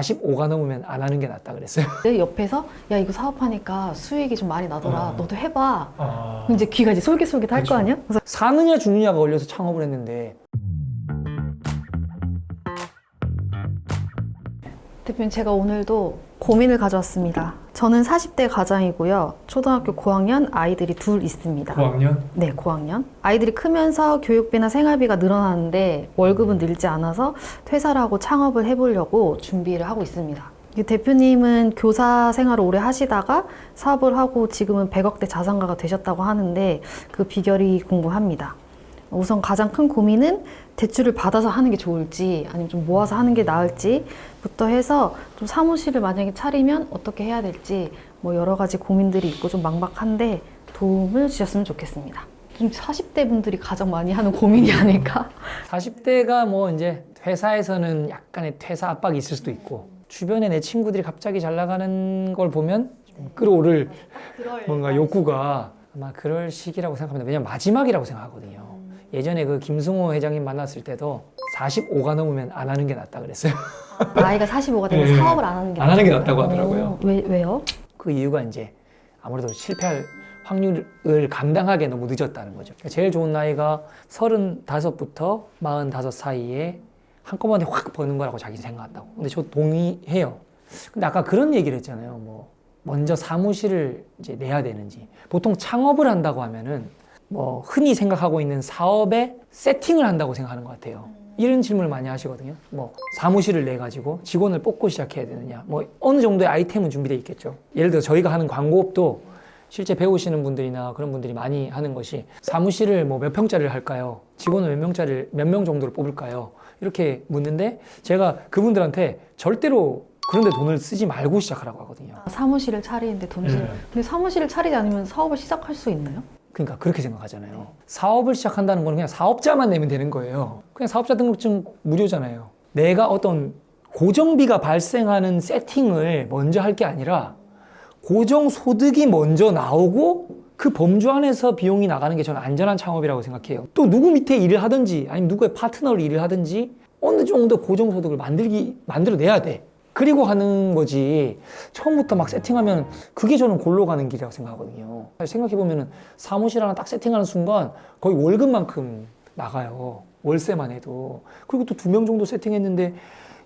45가 넘으면 안 하는 게 낫다 그랬어요. 내 옆에서 야 이거 사업하니까 수익이 좀 많이 나더라. 너도 해봐. 아. 그럼 이제 귀가 이제 솔깃솔깃 할 거 아니야? 그래서 사느냐 죽느냐가 걸려서 창업을 했는데 대표님 제가 오늘도 고민을 가져왔습니다. 저는 40대 가장이고요. 초등학교 고학년 아이들이 둘 있습니다. 고학년? 네, 고학년. 아이들이 크면서 교육비나 생활비가 늘어나는데 월급은 늘지 않아서 퇴사를 하고 창업을 해보려고 준비를 하고 있습니다. 이 대표님은 교사 생활을 오래 하시다가 사업을 하고 지금은 100억대 자산가가 되셨다고 하는데 그 비결이 궁금합니다. 우선 가장 큰 고민은 대출을 받아서 하는 게 좋을지 아니면 좀 모아서 하는 게 나을지부터 해서 좀 사무실을 만약에 차리면 어떻게 해야 될지 뭐 여러 가지 고민들이 있고 좀 막막한데 도움을 주셨으면 좋겠습니다. 좀 40대 분들이 가장 많이 하는 고민이 아닐까? 40대가 뭐 이제 회사에서는 약간의 퇴사 압박이 있을 수도 있고 주변에 내 친구들이 갑자기 잘 나가는 걸 보면 좀 끌어오를 뭔가 욕구가 아마 그럴 시기라고 생각합니다. 왜냐면 마지막이라고 생각하거든요. 예전에 그 김승호 회장님 만났을 때도 45가 넘으면 안 하는 게 낫다 그랬어요. 나이가 45가 되면 네. 사업을 안 하는 게 안 하는 게 낫다고 하더라고요. 왜요? 그 이유가 이제 아무래도 실패할 확률을 감당하기에 너무 늦었다는 거죠. 제일 좋은 나이가 35부터 45 사이에 한꺼번에 확 버는 거라고 자기 생각한다고. 근데 저 동의해요. 근데 아까 그런 얘기를 했잖아요. 뭐 먼저 사무실을 이제 내야 되는지. 보통 창업을 한다고 하면은 뭐 흔히 생각하고 있는 사업에 세팅을 한다고 생각하는 것 같아요. 이런 질문을 많이 하시거든요. 뭐 사무실을 내 가지고 직원을 뽑고 시작해야 되느냐. 뭐 어느 정도의 아이템은 준비되어 있겠죠. 예를 들어 저희가 하는 광고업도 실제 배우시는 분들이나 그런 분들이 많이 하는 것이 사무실을 뭐 몇 평짜리를 할까요? 직원을 몇 명 정도를 뽑을까요? 이렇게 묻는데 제가 그분들한테 절대로 그런데 돈을 쓰지 말고 시작하라고 하거든요. 사무실을 차리는데 돈을 근데 사무실을 차리지 않으면 사업을 시작할 수 있나요? 그러니까 그렇게 생각하잖아요. 사업을 시작한다는 건 그냥 사업자만 내면 되는 거예요. 그냥 사업자 등록증 무료잖아요. 내가 어떤 고정비가 발생하는 세팅을 먼저 할 게 아니라 고정소득이 먼저 나오고 그 범주 안에서 비용이 나가는 게 저는 안전한 창업이라고 생각해요. 또 누구 밑에 일을 하든지 아니면 누구의 파트너로 일을 하든지 어느 정도 고정소득을 만들어내야 돼. 그리고 하는 거지 처음부터 막 세팅하면 그게 저는 골로 가는 길이라고 생각하거든요. 생각해보면 사무실 하나 딱 세팅하는 순간 거의 월급만큼 나가요. 월세만 해도. 그리고 또 2명 정도 세팅했는데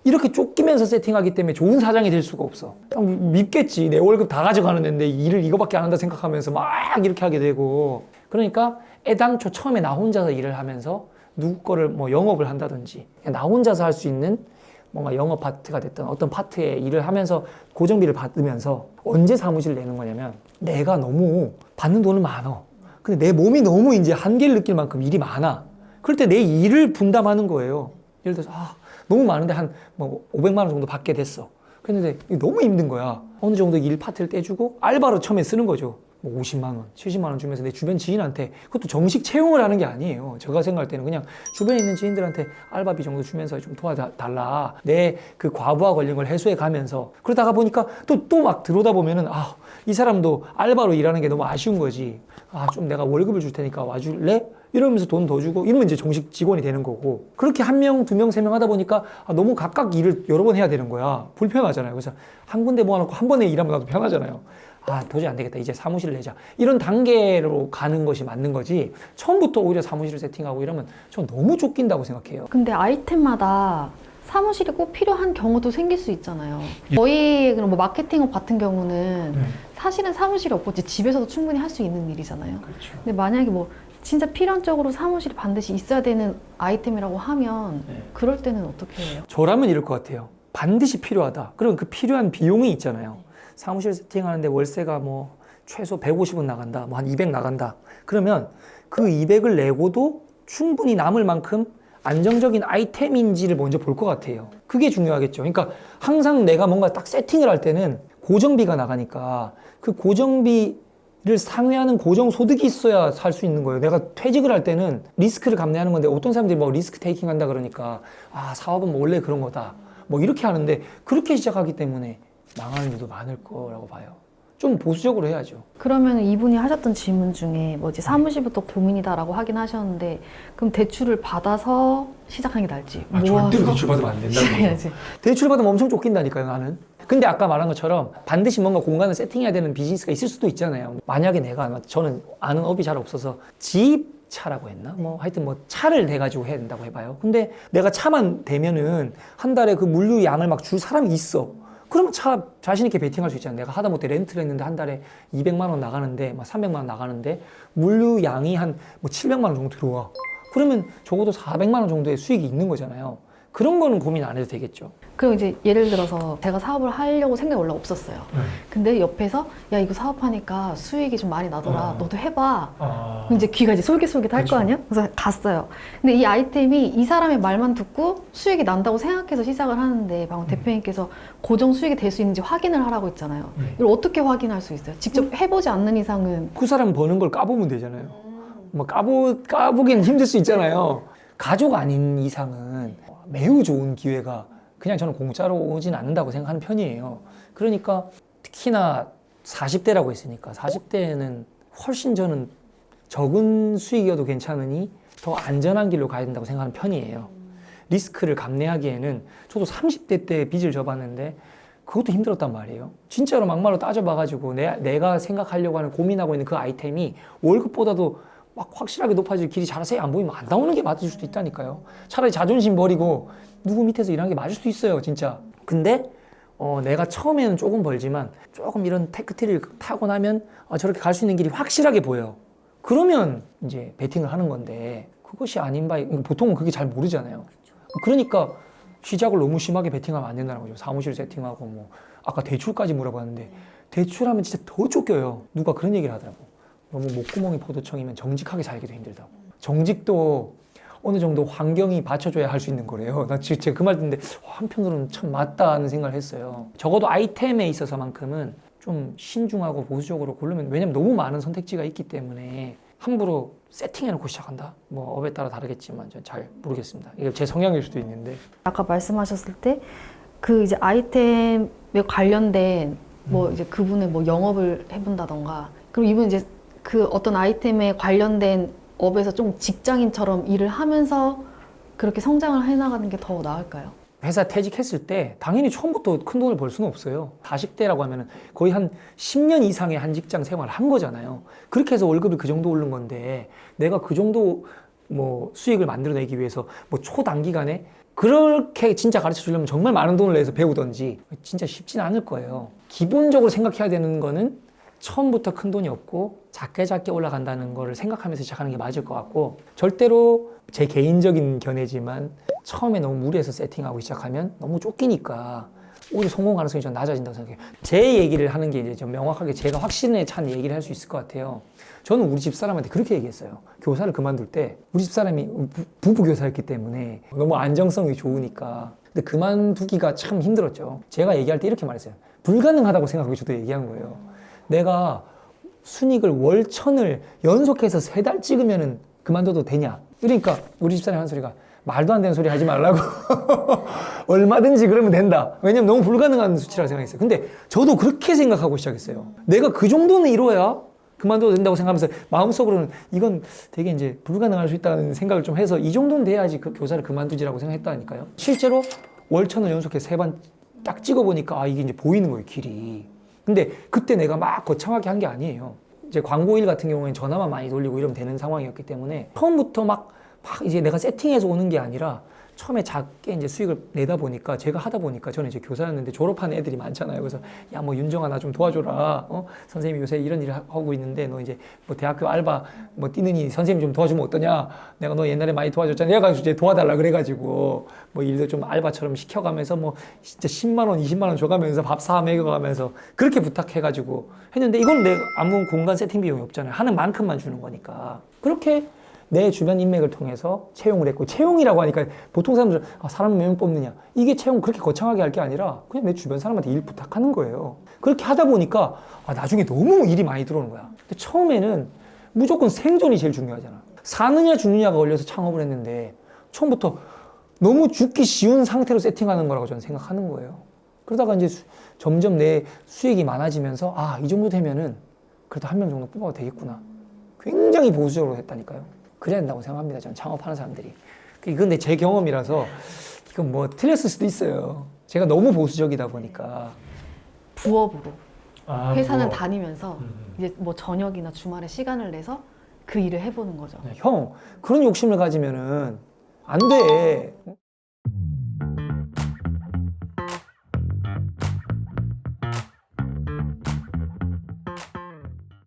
이렇게 쫓기면서 세팅하기 때문에 좋은 사장이 될 수가 없어. 밉겠지. 내 월급 다 가져가는 데인데 일을 이거밖에 안 한다 생각하면서 막 이렇게 하게 되고. 그러니까 애당초 처음에 나 혼자서 일을 하면서 누구 거를 뭐 영업을 한다든지 나 혼자서 할 수 있는 뭔가 영업 파트가 됐든 어떤 파트에 일을 하면서 고정비를 받으면서 언제 사무실을 내는 거냐면 내가 너무 받는 돈은 많아. 근데 내 몸이 너무 이제 한계를 느낄 만큼 일이 많아. 그럴 때 내 일을 분담하는 거예요. 예를 들어서 너무 많은데 한 뭐 500만 원 정도 받게 됐어. 그랬는데 너무 힘든 거야. 어느 정도 일 파트를 떼주고 알바로 처음에 쓰는 거죠. 뭐 50만 원, 70만 원 주면서 내 주변 지인한테 그것도 정식 채용을 하는 게 아니에요. 제가 생각할 때는 그냥 주변에 있는 지인들한테 알바비 정도 주면서 좀 도와달라. 내 그 과부하 걸린 걸 해소해 가면서 그러다가 보니까 또 막 들어오다 보면은 이 사람도 알바로 일하는 게 너무 아쉬운 거지. 좀 내가 월급을 줄 테니까 와줄래? 이러면서 돈 더 주고 이러면 이제 정식 직원이 되는 거고 그렇게 1명, 2명, 3명 하다 보니까 너무 각각 일을 여러 번 해야 되는 거야. 불편하잖아요. 그래서 한 군데 모아놓고 한 번에 일하면 나도 편하잖아요. 도저히 안 되겠다. 이제 사무실을 내자. 이런 단계로 가는 것이 맞는 거지. 처음부터 오히려 사무실을 세팅하고 이러면 전 너무 쫓긴다고 생각해요. 근데 아이템마다 사무실이 꼭 필요한 경우도 생길 수 있잖아요. 저희 뭐 마케팅업 같은 경우는 사실은 사무실이 없고 집에서도 충분히 할 수 있는 일이잖아요. 그렇죠. 근데 만약에 뭐 진짜 필연적으로 사무실이 반드시 있어야 되는 아이템이라고 하면 그럴 때는 어떻게 해요? 저라면 이럴 것 같아요. 반드시 필요하다. 그럼 그 필요한 비용이 있잖아요. 사무실 세팅하는데 월세가 뭐 최소 150은 나간다. 뭐 한 200 나간다. 그러면 그 200을 내고도 충분히 남을 만큼 안정적인 아이템인지를 먼저 볼 것 같아요. 그게 중요하겠죠. 그러니까 항상 내가 뭔가 딱 세팅을 할 때는 고정비가 나가니까 그 고정비를 상회하는 고정소득이 있어야 살 수 있는 거예요. 내가 퇴직을 할 때는 리스크를 감내하는 건데 어떤 사람들이 뭐 리스크 테이킹 한다 그러니까 사업은 뭐 원래 그런 거다. 뭐 이렇게 하는데 그렇게 시작하기 때문에 망하는 일도 많을 거라고 봐요. 좀 보수적으로 해야죠. 그러면 이분이 하셨던 질문 중에 뭐지 사무실부터 고민이다라고 하긴 하셨는데 그럼 대출을 받아서 시작하는 게 나을지 모아서 대출 받으면 안 시작해야지. 대출 받으면 엄청 쫓긴다니까요, 나는. 근데 아까 말한 것처럼 반드시 뭔가 공간을 세팅해야 되는 비즈니스가 있을 수도 있잖아요. 만약에 저는 아는 업이 잘 없어서 집차라고 했나? 뭐 하여튼 뭐 차를 대가지고 해야 된다고 해봐요. 근데 내가 차만 대면은 한 달에 그 물류 양을 막 줄 사람이 있어. 그러면 차 자신 있게 베팅할 수 있잖아요. 내가 하다못해 렌트를 했는데 한 달에 200만 원 나가는데 막 300만 원 나가는데 물류 양이 한 뭐 700만 원 정도 들어와. 그러면 적어도 400만 원 정도의 수익이 있는 거잖아요. 그런 거는 고민 안 해도 되겠죠. 그럼 이제 예를 들어서 제가 사업을 하려고 생각이 원래 없었어요. 근데 옆에서 야 이거 사업하니까 수익이 좀 많이 나더라. 너도 해봐. 그럼 이제 귀가 이제 솔깃솔깃 할 거 아니야? 그래서 갔어요. 근데 이 아이템이 이 사람의 말만 듣고 수익이 난다고 생각해서 시작을 하는데 방금 대표님께서 고정 수익이 될 수 있는지 확인을 하라고 했잖아요. 이걸 어떻게 확인할 수 있어요? 직접 해보지 않는 이상은. 그 사람 버는 걸 까보면 되잖아요. 뭐 까보긴 힘들 수 있잖아요. 가족 아닌 이상은 매우 좋은 기회가 그냥 저는 공짜로 오진 않는다고 생각하는 편이에요. 그러니까 특히나 40대라고 했으니까 40대에는 훨씬 저는 적은 수익이어도 괜찮으니 더 안전한 길로 가야 된다고 생각하는 편이에요. 리스크를 감내하기에는 저도 30대 때 빚을 져봤는데 그것도 힘들었단 말이에요. 진짜로 막말로 따져봐가지고 내가 생각하려고 하는 고민하고 있는 그 아이템이 월급보다도 막 확실하게 높아질 길이 자세히 안 보이면 안 나오는 게 맞을 수도 있다니까요. 차라리 자존심 버리고 누구 밑에서 일하는 게 맞을 수도 있어요, 진짜. 근데 내가 처음에는 조금 벌지만 조금 이런 테크트리를 타고 나면 저렇게 갈 수 있는 길이 확실하게 보여요. 그러면 이제 베팅을 하는 건데 그것이 아닌 바에 보통은 그게 잘 모르잖아요. 그러니까 시작을 너무 심하게 베팅하면 안 된다는 거죠. 사무실 세팅하고 뭐 아까 대출까지 물어봤는데 대출하면 진짜 더 쫓겨요. 누가 그런 얘기를 하더라고. 너무 목구멍이 포도청이면 정직하게 살기도 힘들다고. 정직도 어느 정도 환경이 받쳐줘야 할 수 있는 거래요. 나 제가 그 말 듣는데 한편으로는 참 맞다는 생각을 했어요. 적어도 아이템에 있어서만큼은 좀 신중하고 보수적으로 고르면, 왜냐면 너무 많은 선택지가 있기 때문에 함부로 세팅해놓고 시작한다? 뭐 업에 따라 다르겠지만 전 잘 모르겠습니다. 이게 제 성향일 수도 있는데. 아까 말씀하셨을 때 그 이제 아이템에 관련된 뭐 이제 그분의 뭐 영업을 해본다던가, 그럼 이분 이제 그 어떤 아이템에 관련된 업에서 좀 직장인처럼 일을 하면서 그렇게 성장을 해나가는 게 더 나을까요? 회사 퇴직했을 때 당연히 처음부터 큰 돈을 벌 수는 없어요. 40대라고 하면 거의 한 10년 이상의 한 직장 생활을 한 거잖아요. 그렇게 해서 월급이 그 정도 오른 건데 내가 그 정도 뭐 수익을 만들어내기 위해서 뭐 초단기간에 그렇게 진짜 가르쳐 주려면 정말 많은 돈을 내서 배우던지 진짜 쉽진 않을 거예요. 기본적으로 생각해야 되는 거는 처음부터 큰 돈이 없고 작게 올라간다는 거를 생각하면서 시작하는 게 맞을 것 같고, 절대로 제 개인적인 견해지만 처음에 너무 무리해서 세팅하고 시작하면 너무 쫓기니까 오히려 성공 가능성이 좀 낮아진다고 생각해요. 제 얘기를 하는 게 이제 좀 명확하게 제가 확신에 찬 얘기를 할 수 있을 것 같아요. 저는 우리 집사람한테 그렇게 얘기했어요. 교사를 그만둘 때 우리 집사람이 부부 교사였기 때문에 너무 안정성이 좋으니까. 근데 그만두기가 참 힘들었죠. 제가 얘기할 때 이렇게 말했어요. 불가능하다고 생각하고 저도 얘기한 거예요. 내가 순익을 월 1000을 연속해서 3달 찍으면은 그만둬도 되냐? 그러니까 우리 집사람이 한 소리가 말도 안 되는 소리 하지 말라고. 얼마든지 그러면 된다. 왜냐면 너무 불가능한 수치라고 생각했어요. 근데 저도 그렇게 생각하고 시작했어요. 내가 그 정도는 이뤄야 그만둬도 된다고 생각하면서 마음속으로는 이건 되게 이제 불가능할 수 있다는 생각을 좀 해서 이 정도는 돼야지 그 교사를 그만두지라고 생각했다니까요. 실제로 월 1000을 연속해서 3번 딱 찍어보니까 이게 이제 보이는 거예요, 길이. 근데 그때 내가 막 거창하게 한 게 아니에요. 이제 광고일 같은 경우에는 전화만 많이 돌리고 이러면 되는 상황이었기 때문에 처음부터 막 이제 내가 세팅해서 오는 게 아니라 처음에 작게 이제 수익을 내다 보니까, 제가 하다 보니까, 저는 이제 교사였는데 졸업하는 애들이 많잖아요. 그래서 야, 뭐 윤정아 나 좀 도와줘라. 선생님이 요새 이런 일을 하고 있는데 너 이제 뭐 대학교 알바 뭐 뛰느니 선생님 좀 도와주면 어떠냐? 내가 너 옛날에 많이 도와줬잖아. 내가 이제 도와달라 그래가지고 뭐 일도 좀 알바처럼 시켜가면서 뭐 진짜 10만 원, 20만 원 줘가면서 밥 사 먹여가면서 그렇게 부탁해가지고 했는데, 이건 내가 아무 공간 세팅 비용이 없잖아요. 하는 만큼만 주는 거니까. 그렇게 내 주변 인맥을 통해서 채용을 했고, 채용이라고 하니까 보통 사람들은 사람 몇 명 뽑느냐, 이게 채용 그렇게 거창하게 할 게 아니라 그냥 내 주변 사람한테 일 부탁하는 거예요. 그렇게 하다 보니까 나중에 너무 일이 많이 들어오는 거야. 근데 처음에는 무조건 생존이 제일 중요하잖아. 사느냐 죽느냐가 걸려서 창업을 했는데 처음부터 너무 죽기 쉬운 상태로 세팅하는 거라고 저는 생각하는 거예요. 그러다가 이제 점점 내 수익이 많아지면서 아, 이 정도 되면은 그래도 한 명 정도 뽑아도 되겠구나. 굉장히 보수적으로 했다니까요. 그래야 된다고 생각합니다. 저는 창업하는 사람들이. 이건 제 경험이라서 이건 뭐 틀렸을 수도 있어요. 제가 너무 보수적이다 보니까. 부업으로 회사는 뭐. 다니면서 이제 뭐 저녁이나 주말에 시간을 내서 그 일을 해보는 거죠. 형, 그런 욕심을 가지면은 안 돼.